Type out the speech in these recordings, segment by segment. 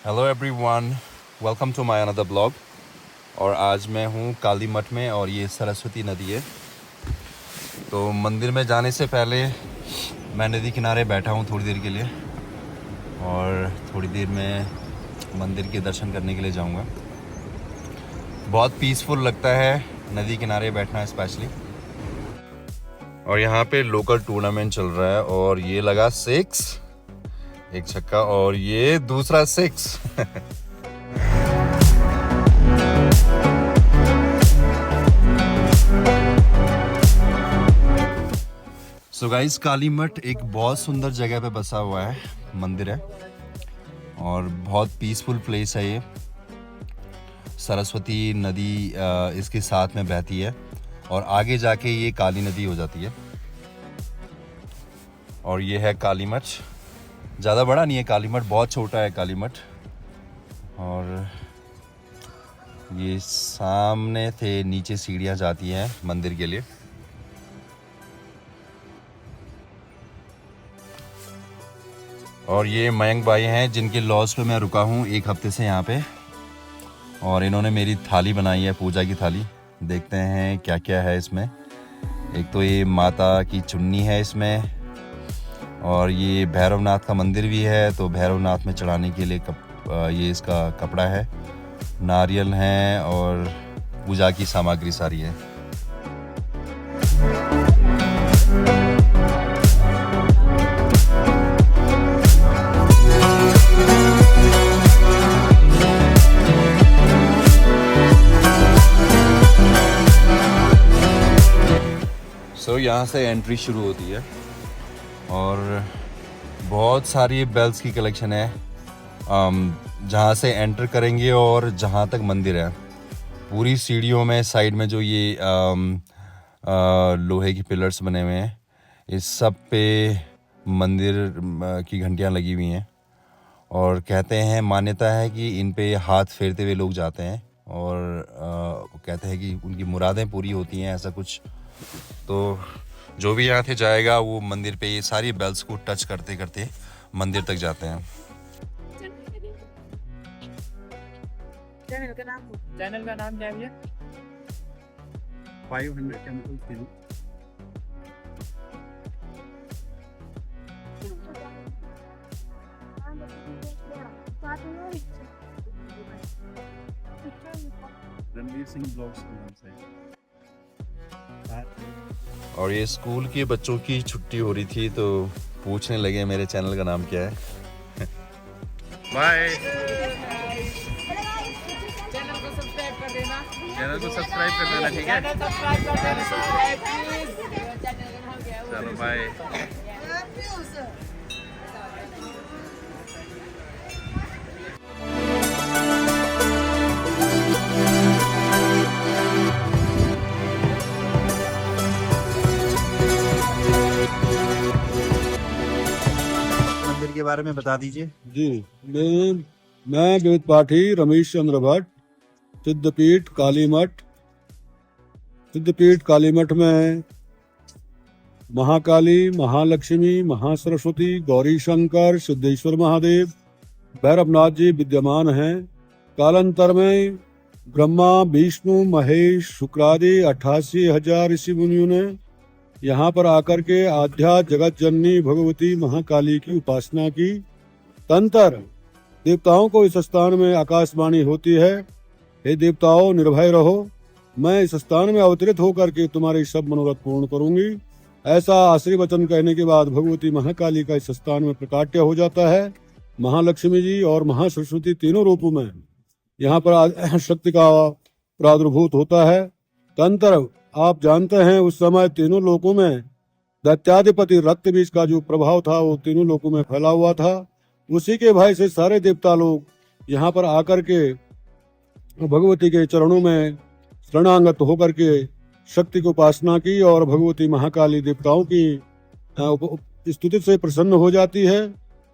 Hello everyone, welcome to my another blog. और आज मैं हूँ काली मठ में और ये सरस्वती नदी है। तो मंदिर में जाने से पहले मैं नदी किनारे बैठा हूँ थोड़ी देर के लिए और थोड़ी देर में मंदिर के दर्शन करने के लिए जाऊँगा। बहुत पीसफुल लगता है नदी किनारे बैठना स्पेशली। और यहाँ पे लोकल टूर्नामेंट चल रहा है और ये लगा 6, एक छक्का और ये दूसरा 6। सो गाइस, काली मठ एक बहुत सुंदर जगह पे बसा हुआ है, मंदिर है और बहुत पीसफुल प्लेस है ये। सरस्वती नदी इसके साथ में बहती है और आगे जाके ये काली नदी हो जाती है। और ये है काली मठ। ज़्यादा बड़ा नहीं है काली मठ, बहुत छोटा है काली मठ। और ये सामने से नीचे सीढ़ियाँ जाती हैं मंदिर के लिए। और ये मयंक भाई हैं जिनके लॉज पे मैं रुका हूँ 1 हफ्ते से यहाँ पे। और इन्होंने मेरी थाली बनाई है, पूजा की थाली। देखते हैं क्या क्या है इसमें। एक तो ये माता की चुन्नी है इसमें और ये भैरवनाथ का मंदिर भी है, तो भैरवनाथ में चढ़ाने के लिए ये इसका कपड़ा है, नारियल हैं और पूजा की सामग्री सारी है। सो यहाँ से एंट्री शुरू होती है और बहुत सारी बेल्स की कलेक्शन है जहाँ से एंटर करेंगे और जहाँ तक मंदिर है। पूरी सीढ़ियों में साइड में जो ये लोहे की पिलर्स बने हुए हैं, इस सब पे मंदिर की घंटियाँ लगी हुई हैं। और कहते हैं, मान्यता है कि इन पे हाथ फेरते हुए लोग जाते हैं और कहते हैं कि उनकी मुरादें पूरी होती हैं, ऐसा कुछ। तो जो भी यहाँ से जाएगा वो मंदिर पे ये सारी बेल्स को टच करते करते मंदिर तक जाते हैं। चैनल का नाम क्या है भैया? 500 टेम्पल थी। रणवीर सिंह ब्लॉग्स के नाम से। और ये स्कूल के बच्चों की छुट्टी हो रही थी तो पूछने लगे मेरे चैनल का नाम क्या है। बाय। चैनल को सब्सक्राइब कर देना। चैनल को सब्सक्राइब कर देना, ठीक है? चैनल सब्सक्राइब कर देना। चलो बाय। मंदिर के बारे में बता दीजिए। जी, मैं वेद पाठी रमेश चंद्र भट्ट, सिद्धपीठ काली मठ। सिद्धपीठ काली मठ में महाकाली, महालक्ष्मी, महासरस्वती, गौरी शंकर, सिद्धेश्वर महादेव, भैरवनाथ जी विद्यमान हैं। कालांतर में ब्रह्मा, विष्णु, महेश, शुक्रादि 88,000 ऋषि मुनियों ने यहाँ पर आकर के आध्यात्म जगत जननी भगवती महाकाली की उपासना की। तंत्र देवताओं को इस स्थान में आकाशवाणी होती है, हे देवताओं निर्भय रहो, मैं इस स्थान में अवतरित होकर के तुम्हारे सब मनोरथ पूर्ण करूंगी। ऐसा आशीर्वचन कहने के बाद भगवती महाकाली का इस स्थान में प्रकाट्य हो जाता है। महालक्ष्मी जी और महासरस्वती तीनों रूपों में यहाँ पर शक्ति का प्रादुर्भूत होता है। तंत्र आप जानते हैं, उस समय तीनों लोकों में दैत्याधिपति रक्त बीज का जो प्रभाव था वो तीनों लोकों में फैला हुआ था। उसी के भय से सारे देवता लोग यहाँ पर आकर के भगवती के चरणों में शरणागत होकर के शक्ति को उपासना की और भगवती महाकाली देवताओं की स्तुति से प्रसन्न हो जाती है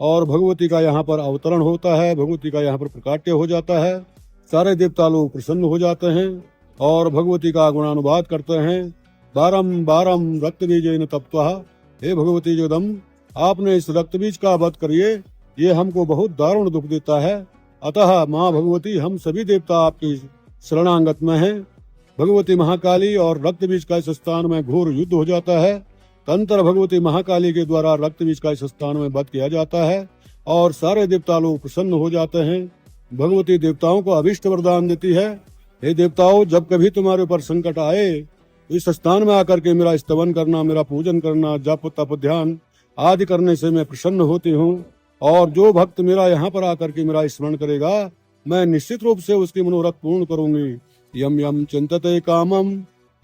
और भगवती का यहाँ पर अवतरण होता है, भगवती का यहाँ पर प्रकाट्य हो जाता है। सारे देवता लोग प्रसन्न हो जाते हैं और भगवती का गुणानुवाद करते हैं। बारम बारम रक्त बीजेन तप्तः, हे भगवती जगदम्ब, आपने इस रक्त बीज का वध करिए, ये हमको बहुत दारुण दुख देता है। अतः माँ भगवती हम सभी देवता आपकी शरणागत में हैं। भगवती महाकाली और रक्त बीज का इस स्थान में घोर युद्ध हो जाता है। तंत्र भगवती महाकाली के द्वारा रक्त बीज का इस स्थान में वध किया जाता है और सारे देवता लोग प्रसन्न हो जाते हैं। भगवती देवताओं को अभिष्ट वरदान देती है, हे देवताओं, जब कभी तुम्हारे ऊपर संकट आए इस स्थान में आकर के मेरा स्तवन करना, मेरा पूजन करना, जप तप ध्यान आदि करने से मैं प्रसन्न होती हूँ। और जो भक्त मेरा यहाँ पर आकर के मेरा स्मरण करेगा मैं निश्चित रूप से उसकी मनोरथ पूर्ण करूंगी। यम यम चिंतते कामम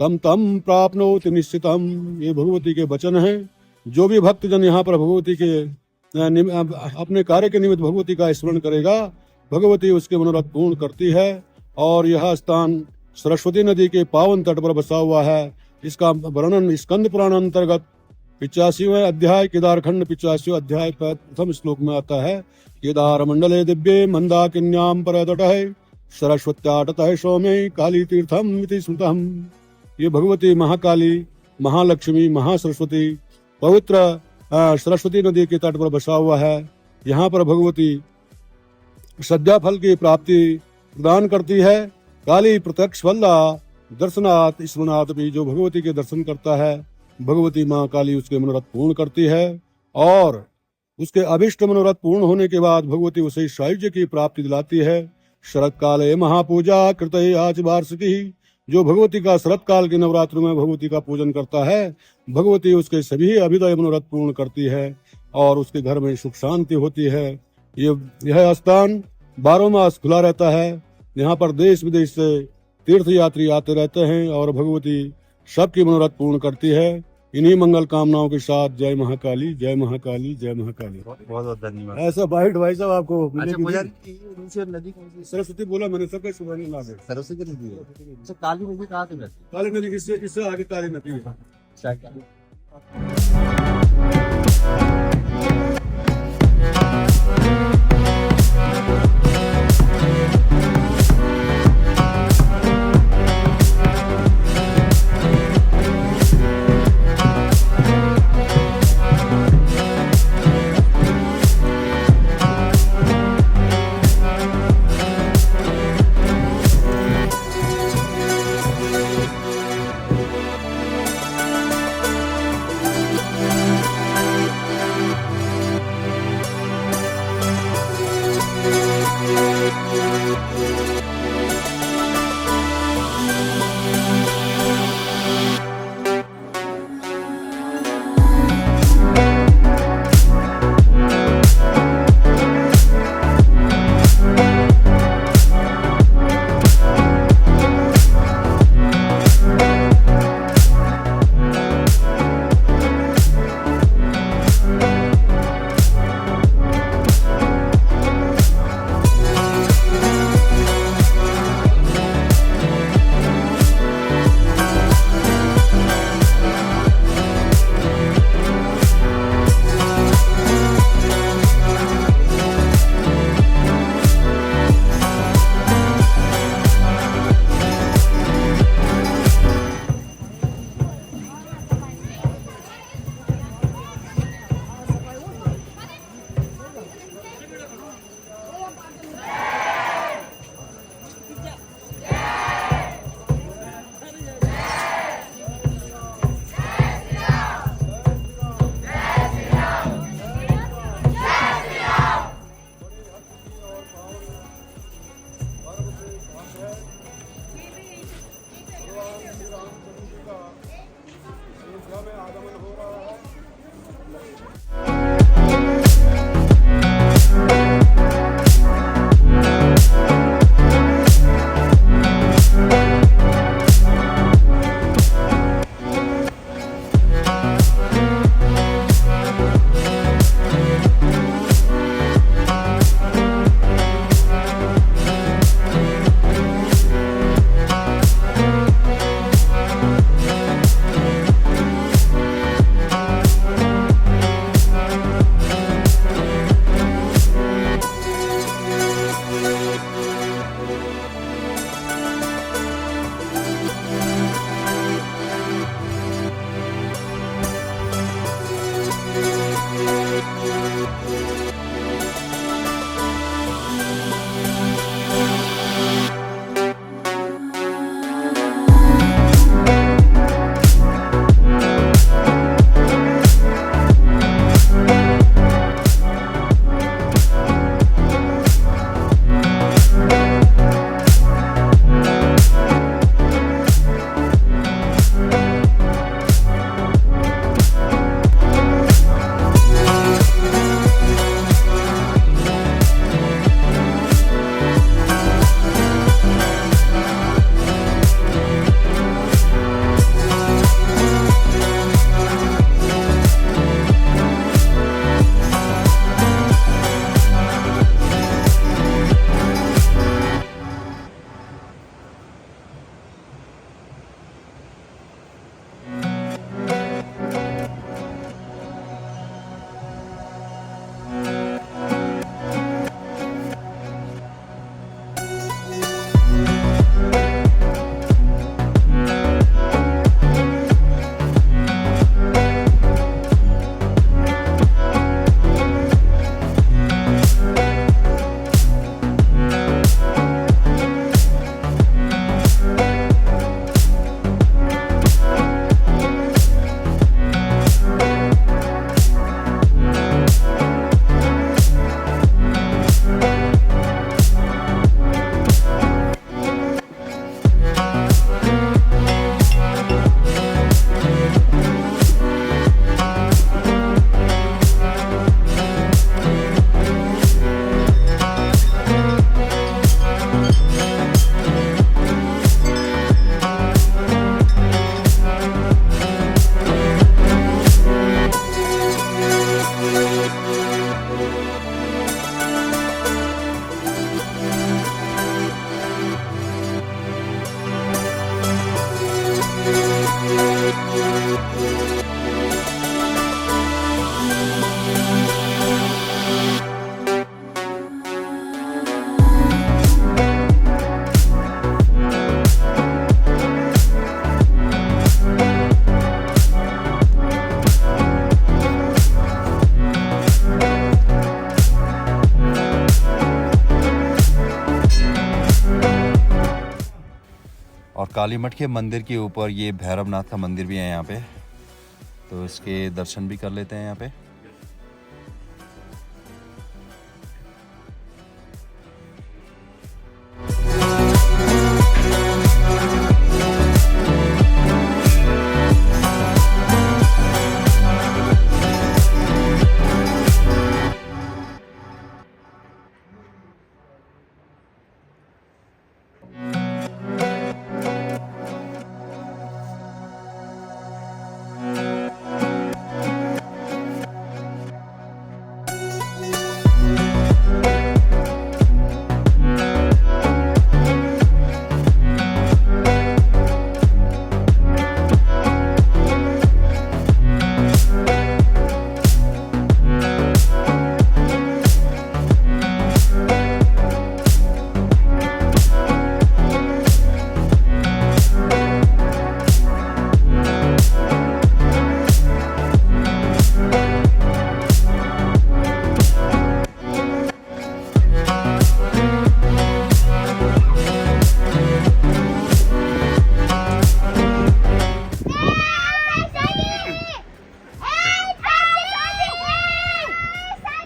तम तम प्राप्नोति निश्चितम, ये भगवती के वचन हैं। जो भी भक्त जन यहाँ पर भगवती के अपने कार्य के निमित्त भगवती का स्मरण करेगा, भगवती उसके मनोरथ पूर्ण करती है। और यह स्थान सरस्वती नदी के पावन तट पर बसा हुआ है। इसका वर्णन स्कंद पुराण अंतर्गत 85वें अध्याय केदारखंड 85वें अध्याय पर प्रथम श्लोक में आता है। केदार मंडले दिव्ये मंदाकिन्याम परतटः सरस्वत्याटतः सौम्ये काली तीर्थम इति स्मृतम्। ये भगवती महाकाली, महालक्ष्मी, महासरस्वती पवित्र सरस्वती नदी के तट पर बसा हुआ है। यहाँ पर भगवती सद्या फल की प्राप्ति प्रदान करती है। काली प्रत्यक्ष फला दर्शनात् स्मरणात् भी, जो भगवती के दर्शन करता है भगवती माँ काली उसके मनोरथ पूर्ण करती है। और उसके अभिष्ट मनोरथ पूर्ण होने के बाद भगवती उसे सायुज्य की प्राप्ति दिलाती है। शरद काले महापूजा कृतये आज वार्षिकी, जो भगवती का शरद काल के नवरात्र में भगवती का पूजन करता है, भगवती उसके सभी अभिदय मनोरथ पूर्ण करती है और उसके घर में सुख शांति होती है। यह स्थान 12 मास खुला रहता है। यहाँ पर देश विदेश से तीर्थ यात्री आते रहते हैं और भगवती सबकी मनोरथ पूर्ण करती है। इन्हीं मंगल कामनाओं के साथ जय महाकाली, जय महाकाली, जय महाकाली। बहुत बहुत धन्यवाद। ऐसा वाइट भाई साहब आपको अच्छा मिलेगी। पुजारी नदी कौन सी है? सरस्वती बोला मैंने, सबका सुबह नहीं लागे। सरस्वती नदी है। अच्छा काली नदी कहाँ से बहती काली नदी इससे आगे काली नदी है। है? कालीमठ के मंदिर के ऊपर ये भैरवनाथ का मंदिर भी है यहाँ पे, तो इसके दर्शन भी कर लेते हैं यहाँ पे।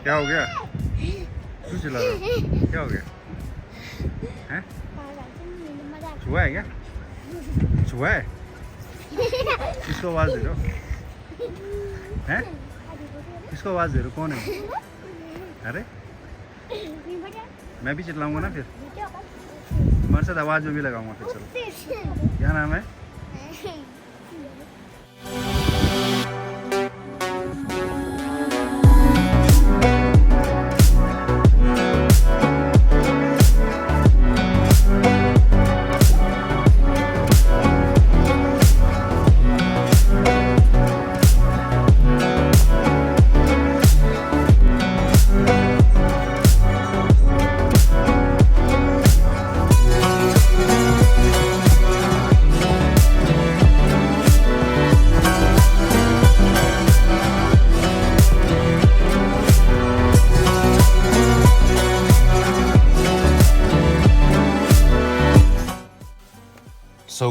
क्या हो गया? क्यों चिल्ला रहे हो? क्या हो गया? हैं? छुआ है क्या? छुआ है? किसको आवाज दे रहे हो? हैं? किसको आवाज दे रहे हो? कौन है? अरे मैं भी चिल्लाऊंगा ना फिर, तुम्हारे साथ आवाज में भी लगाऊंगा फिर। चलो, क्या नाम है?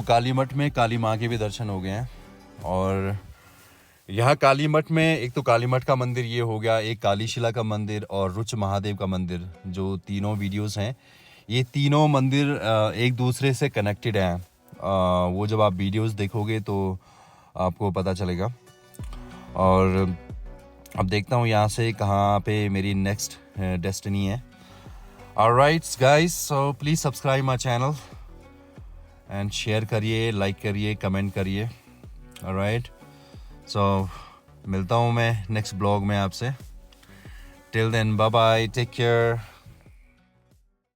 काली मठ में काली माँ के भी दर्शन हो गए हैं। और यहाँ काली मठ में एक तो काली मठ का मंदिर ये हो गया, एक कालीशिला का मंदिर और रुच महादेव का मंदिर, जो तीनों वीडियोस हैं, ये तीनों मंदिर एक दूसरे से कनेक्टेड हैं। वो जब आप वीडियोस देखोगे तो आपको पता चलेगा। और अब देखता हूँ यहाँ से कहाँ पे मेरी नेक्स्ट डेस्टिनी है। Alright guys, so please subscribe my channel and share करिए, लाइक करिए, कमेंट करिए। ऑलराइट, सो मिलता हूँ मैं नेक्स्ट ब्लॉग में आपसे। Till then bye bye, take care.